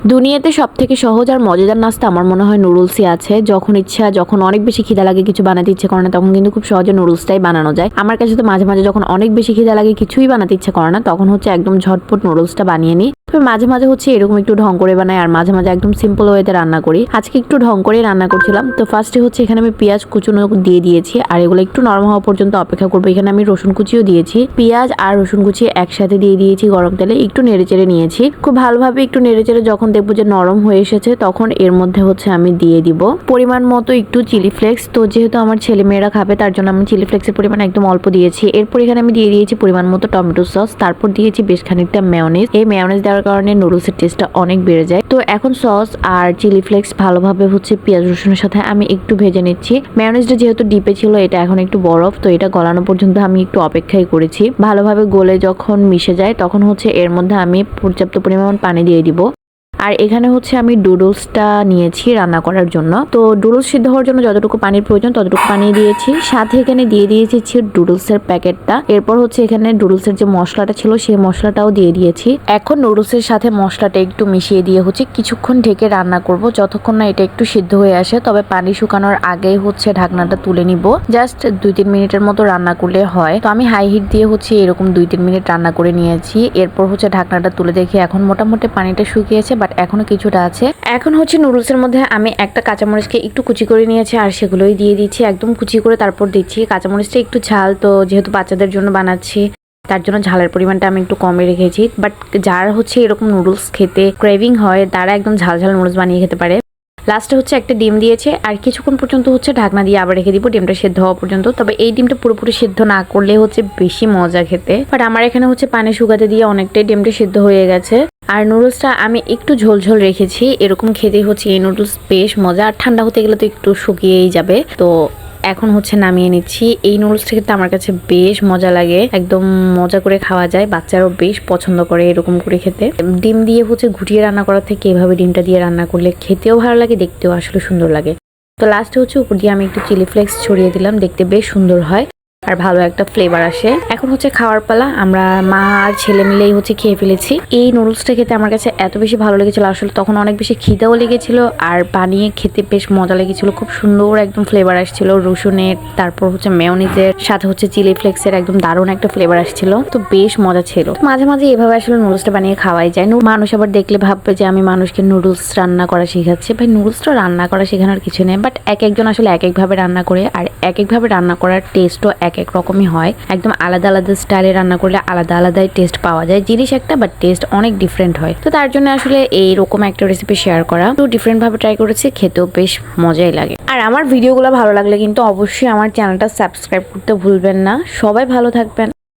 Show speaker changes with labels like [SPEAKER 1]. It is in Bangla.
[SPEAKER 1] দুনিয়াতে সবথেকে সহজ আর মজাদার নাস্তা আমার মনে হয় নুডলসই আছে। যখন ইচ্ছা, যখন অনেক বেশি খিদা লাগে, কিছু বানাতে ইচ্ছে করে না, তখন কিন্তু খুব সহজে নুডলসটাই বানানো যায়। আমার কাছে তো মাঝে মাঝে যখন অনেক বেশি খিদা লাগে, কিছুই বানাতে ইচ্ছে করে না, তখন হচ্ছে একদম ঝটপট নুডলসটা বানিয়ে নিই। তবে মাঝে মাঝে হচ্ছে এরকম একটু ঢং করে বানাই, আর মাঝে মাঝে একদম সিম্পল ওয়েতে রান্না করি। আজকে একটু ঢং করে রান্না করছিলাম। তো ফার্স্টে হচ্ছে এখানে আমি পেঁয়াজ কুচুনো দিয়ে দিয়েছি, আর এগুলো একটু নরম হওয়া পর্যন্ত অপেক্ষা করবো। এখানে আমি রসুন কুচিও দিয়েছি, পেঁয়াজ আর রসুন কুচি একসাথে দিয়ে দিয়েছি গরম তেলে, একটু নেড়েচেড়ে নিয়েছি। খুব ভালোভাবে একটু নেড়েচেড়ে যখন দেখবো যে নরম হয়ে এসেছে, তখন এর মধ্যে হচ্ছে আমি দিয়ে দিব পরিমাণ মতো একটু চিলি ফ্লেক্স। তো যেহেতু আমার ছেলে মেয়েরা খাবে, তার জন্য আমি চিলি ফ্লেক্সের পরিমাণ একদম অল্প দিয়েছি। এরপর এখানে আমি দিয়ে দিয়েছি পরিমাণ মতো টমেটো সস, তারপর দিয়েছি বেশ খানিকটা মেয়োনিজ। এই মেয়োনিজ দেওয়ার কারণে নুডলসের টেস্টটা অনেক বেড়ে যায়। তো এখন সস আর চিলি ফ্লেক্স ভালোভাবে হচ্ছে পেঁয়াজ রসুনের সাথে আমি একটু ভেজে নিচ্ছি। মেয়োনিজটা যেহেতু ডিপে ছিল, এটা এখন একটু বরফ, তো এটা গলানো পর্যন্ত আমি একটু অপেক্ষাই করেছি। ভালোভাবে গলে যখন মিশে যায়, তখন হচ্ছে এর মধ্যে আমি পর্যাপ্ত পরিমাণ পানি দিয়ে দিব। আর এখানে হচ্ছে আমি ডুডলসটা নিয়েছি রান্না করার জন্য। তো ডুডলস সিদ্ধ হওয়ার জন্য যতটুকু পানির প্রয়োজন ততটুকু পানি দিয়েছি। সাথে এখানে দিয়ে দিয়েছি ডুডলসের প্যাকেটটা। এরপর হচ্ছে এখানে ডুডলসের যে মশলাটা ছিল, সেই মশলাটাও দিয়ে দিয়েছি। এখন নুডলসের সাথে মশলাটা একটু মিশিয়ে দিয়ে হচ্ছে কিছুক্ষণ ঢেকে রান্না করব, যতক্ষণ না এটা একটু সিদ্ধ হয়ে আসে। তবে পানি শুকানোর আগেই হচ্ছে ঢাকনাটা তুলে নিব। জাস্ট 2-3 মিনিটের মতো রান্না করলে হয়। তো আমি হাই হিট দিয়ে হচ্ছে এরকম 2-3 মিনিট রান্না করে নিয়েছি। এরপর হচ্ছে ঢাকনাটা তুলে দেখি এখন মোটামুটি পানিটা শুকিয়েছে, বাট এখনো কিছুটা আছে। এখন হচ্ছে নুডলসের মধ্যে আমি একটা কাঁচামরিচকে একটু কুচি করে নিয়েছি, আর সেগুলোই দিয়ে দিচ্ছি একদম কুচি করে। তারপর দিচ্ছি কাঁচামরিচটা একটু ঝাল, তো যেহেতু বাচ্চাদের জন্য বানাচ্ছি, তার জন্য ঝালের পরিমাণটা আমি একটু কমে রেখেছি। বাট যারা হচ্ছে এরকম নুডলস খেতে ক্রেভিং হয়, তারা একদম ঝাল ঝাল নুডলস বানিয়ে খেতে পারে। লাস্টে হচ্ছে একটা ডিম দিয়েছে, আর কিছুক্ষণ পর্যন্ত হচ্ছে ঢাকনা দিয়ে আবার রেখে দিব ডিমটা সেদ্ধ হওয়া পর্যন্ত। তবে এই ডিমটা পুরোপুরি সেদ্ধ না করলে হচ্ছে বেশি মজা খেতে। বাট আমার এখানে হচ্ছে পানি শুকাতে দিয়ে অনেকটাই ডিমটা সেদ্ধ হয়ে গেছে। আর নুডলসটা আমি একটু ঝোল ঝোল রেখেছি, এরকম খেতে হচ্ছে এই নুডলস বেশ মজা। আর ঠান্ডা হতে গেলে তো একটু শুকিয়েই যাবে। তো এখন হচ্ছে নামিয়ে নিচ্ছি। এই নুডলসটা খেতে আমার কাছে বেশ মজা লাগে, একদম মজা করে খাওয়া যায়। বাচ্চারাও বেশ পছন্দ করে এরকম করে খেতে। ডিম দিয়ে হচ্ছে ঘুটিয়ে রান্না করার থেকে এভাবে ডিমটা দিয়ে রান্না করলে খেতেও ভালো লাগে, দেখতেও আসলে সুন্দর লাগে। তো লাস্টে হচ্ছে উপর দিয়ে আমি একটু চিলি ফ্লেক্স ছড়িয়ে দিলাম, দেখতে বেশ সুন্দর হয় আর ভালো একটা ফ্লেভার আসে। এখন হচ্ছে খাওয়ার পালা। আমরা মা আর ছেলে মিলেই হচ্ছে খেয়ে ফেলেছি। এই নুডলসটা খেতে আমার কাছে এত বেশি ভালো লেগেছিল, আসলে তখন অনেক বেশি খিদাও লেগেছিল, আর বানিয়ে খেতে বেশ মজা লেগেছিল। খুব সুন্দর একদম ফ্লেভার আসছিল রসুনের, তারপর হচ্ছে মেয়োনিজের সাথে হচ্ছে চিলি ফ্লেক্সের একদম দারুণ একটা ফ্লেভার আসছিল। তো বেশ মজা ছিল। মাঝে মাঝে এভাবে আসলে নুডলসটা বানিয়ে খাওয়াই যায়। মানুষ আবার দেখলে ভাববে যে আমি মানুষকে নুডলস রান্না করা শেখাচ্ছি। ভাই, নুডলসটা রান্না করা শেখানোর কিছু নেই, বাট এক একজন আসলে এক একভাবে রান্না করে, আর এক একভাবে রান্না করার টেস্টও এক এক রকমই হয়। একদম আলাদা আলাদা স্টাইলে রান্না করলে আলাদা আলাদাই টেস্ট পাওয়া যায়। জিনিস একটা, বাট টেস্ট অনেক ডিফারেন্ট হয়। তো তার জন্য আসলে এইরকম একটা রেসিপি শেয়ার করা। তো ডিফারেন্ট ভাবে ট্রাই করেছি, খেতেও বেশ মজাই লাগে। আর আমার ভিডিওগুলো ভালো লাগলে কিন্তু অবশ্যই আমার চ্যানেলটা সাবস্ক্রাইব করতে ভুলবেন না। সবাই ভালো থাকবেন।